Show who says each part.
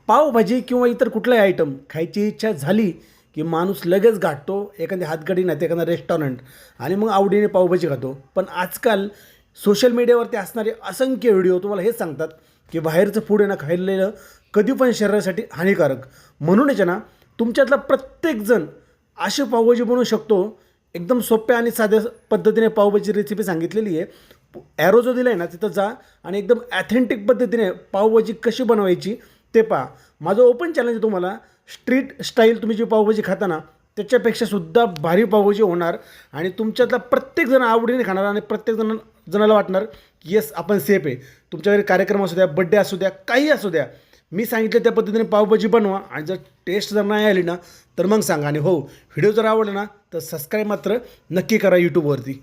Speaker 1: पावभाजी किंवा इतर कुठलाही आयटम खायची इच्छा झाली की माणूस लगेच गाठतो एखादी हातगाडी नाही तर एखादा रेस्टॉरंट आणि मग आवडीने पावभाजी खातो. पण आजकाल सोशल मीडियावरती असणारे असंख्य व्हिडिओ तुम्हाला हेच सांगतात की बाहेरचं फूड आहे ना खाल्लेलं कधी पण शरीरासाठी हानिकारक. म्हणूनच आहे ना तुमच्यातला प्रत्येकजण अशी पावभाजी बनवू शकतो. एकदम सोप्या आणि साध्या पद्धतीने पावभाजी रेसिपी सांगितलेली आहे. ॲरो जो दिला आहे ना तिथं जा आणि एकदम ॲथेंटिक पद्धतीने पावभाजी कशी बनवायची ते पहा. माझं ओपन चॅलेंज आहे तुम्हाला. स्ट्रीट स्टाईल तुम्ही जी पावभाजी खाता ना त्याच्यापेक्षा सुद्धा भारी पावभाजी होणार आणि तुमच्यातला प्रत्येकजण आवडीने खाणार आणि जणाला वाटणार की येस आपण सेफ आहे. तुमच्या घरी कार्यक्रम असू द्या, बड्डे असू द्या, काही असू द्या, मी सांगितलं त्या पद्धतीने पावभाजी बनवा आणि जर टेस्ट जर नाही आली ना तर मग सांगा. आणि हो, व्हिडिओ जर आवडला ना तर सबस्क्राईब मात्र नक्की करा यूट्यूबवरती.